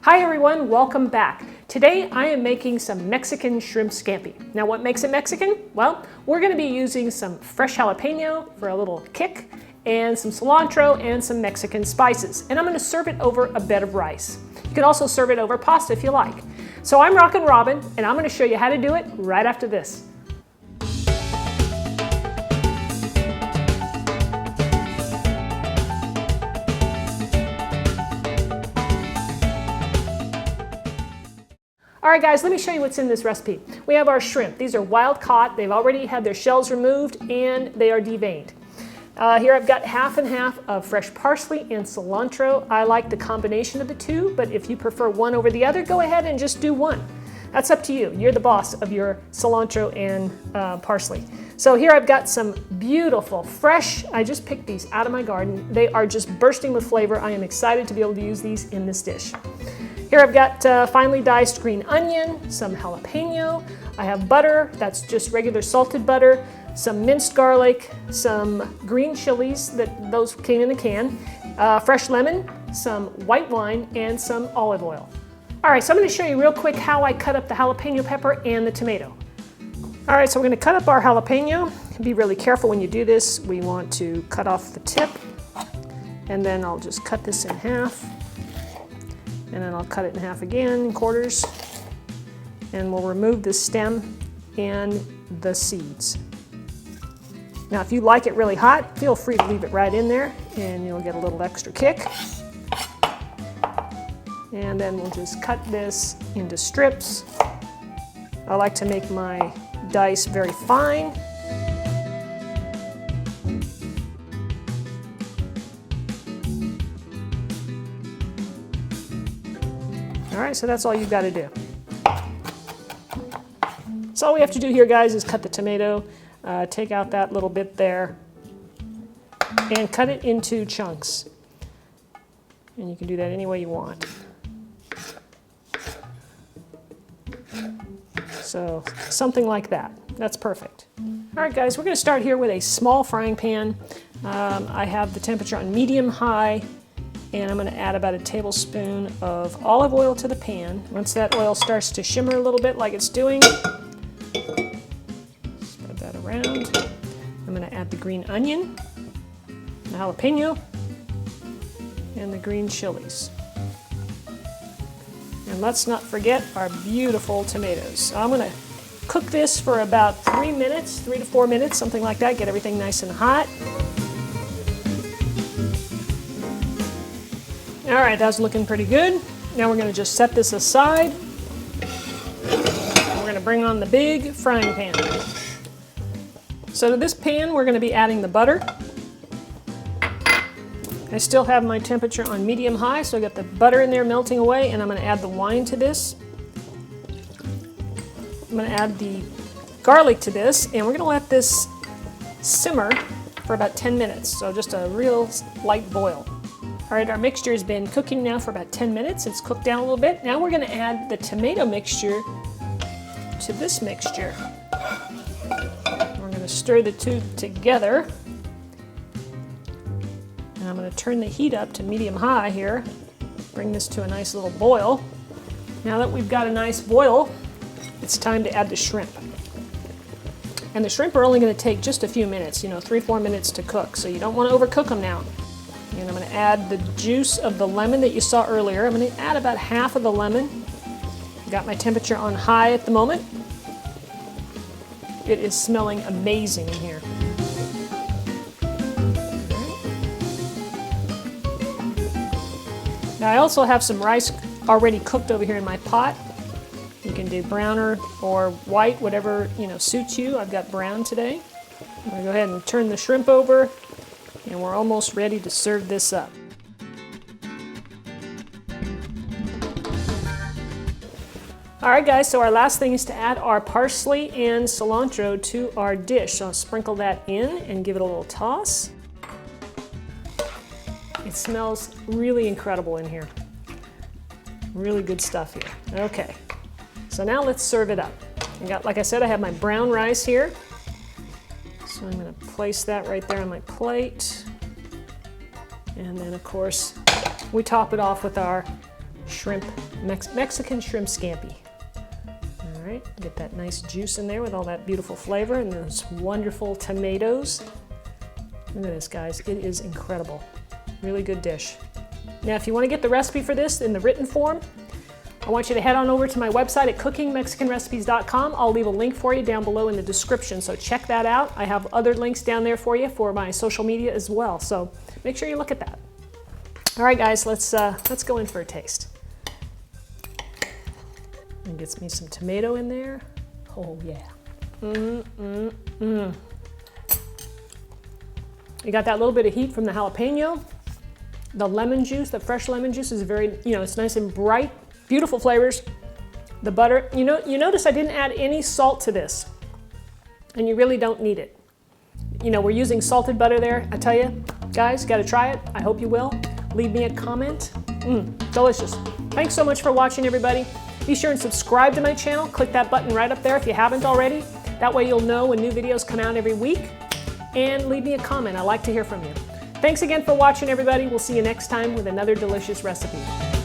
Hi everyone, welcome back. Today I am making some Mexican shrimp scampi. Now what makes it Mexican? Well, we're going to be using some fresh jalapeno for a little kick, and some cilantro and some Mexican spices. And I'm going to serve it over a bed of rice. You can also serve it over pasta if you like. So I'm Rockin Robin, and I'm going to show you how to do it right after this. All right guys, let me show you what's in this recipe. We have our shrimp. These are wild caught. They've already had their shells removed and they are deveined. Here I've got half and half of fresh parsley and cilantro. I like the combination of the two, but if you prefer one over the other, go ahead and just do one. That's up to you. You're the boss of your cilantro and parsley. So here I've got some beautiful, fresh, I just picked these out of my garden. They are just bursting with flavor. I am excited to be able to use these in this dish. Here I've got finely diced green onion, some jalapeno. I have butter, that's just regular salted butter, some minced garlic, some green chilies, those came in a can, fresh lemon, some white wine, and some olive oil. All right, so I'm going to show you real quick how I cut up the jalapeno pepper and the tomato. All right, so we're going to cut up our jalapeno. Be really careful when you do this. We want to cut off the tip, and then I'll just cut this in half. And then I'll cut it in half again, in quarters. And we'll remove the stem and the seeds. Now, if you like it really hot, feel free to leave it right in there and you'll get a little extra kick. And then we'll just cut this into strips. I like to make my dice very fine. All right, so that's all you've got to do. So all we have to do here, guys, is cut the tomato, take out that little bit there, and cut it into chunks. And you can do that any way you want. So something like that. That's perfect. All right, guys, we're going to start here with a small frying pan. I have the temperature on medium-high. And I'm going to add about a tablespoon of olive oil to the pan. Once that oil starts to shimmer a little bit like it's doing, spread that around. I'm going to add the green onion, the jalapeno, and the green chilies. And let's not forget our beautiful tomatoes. So I'm going to cook this for about 3 minutes, 3 to 4 minutes, something like that. Get everything nice and hot. All right, that's looking pretty good. Now we're going to just set this aside. We're going to bring on the big frying pan. So to this pan, we're going to be adding the butter. I still have my temperature on medium-high, so I got the butter in there melting away, and I'm going to add the wine to this. I'm going to add the garlic to this, and we're going to let this simmer for about 10 minutes, so just a real light boil. All right, our mixture has been cooking now for about 10 minutes. It's cooked down a little bit. Now we're going to add the tomato mixture to this mixture. We're going to stir the two together. And I'm going to turn the heat up to medium-high here. Bring this to a nice little boil. Now that we've got a nice boil, it's time to add the shrimp. And the shrimp are only going to take just a few minutes, 3-4 minutes to cook. So you don't want to overcook them now. And I'm going to add the juice of the lemon that you saw earlier. I'm going to add about half of the lemon. Got my temperature on high at the moment. It is smelling amazing in here. Now I also have some rice already cooked over here in my pot. You can do brown or white, whatever suits you. I've got brown today. I'm going to go ahead and turn the shrimp over. And we're almost ready to serve this up. All right, guys, so our last thing is to add our parsley and cilantro to our dish. So I'll sprinkle that in and give it a little toss. It smells really incredible in here. Really good stuff here. Okay, so now let's serve it up. Like I said, I have my brown rice here. So I'm going to place that right there on my plate. And then, of course, we top it off with our Mexican Shrimp Scampi. All right, get that nice juice in there with all that beautiful flavor and those wonderful tomatoes. Look at this, guys. It is incredible. Really good dish. Now, if you want to get the recipe for this in the written form, I want you to head on over to my website at cookingmexicanrecipes.com. I'll leave a link for you down below in the description, so check that out. I have other links down there for you for my social media as well, so make sure you look at that. All right, guys, let's go in for a taste. And get me some tomato in there. Oh yeah. You got that little bit of heat from the jalapeno. The lemon juice, the fresh lemon juice is very, it's nice and bright. Beautiful flavors. The butter, you notice I didn't add any salt to this, and you really don't need it. We're using salted butter there. I tell you, guys, got to try it. I hope you will. Leave me a comment. Delicious. Thanks so much for watching, everybody. Be sure and subscribe to my channel. Click that button right up there if you haven't already. That way you'll know when new videos come out every week. And leave me a comment. I like to hear from you. Thanks again for watching, everybody. We'll see you next time with another delicious recipe.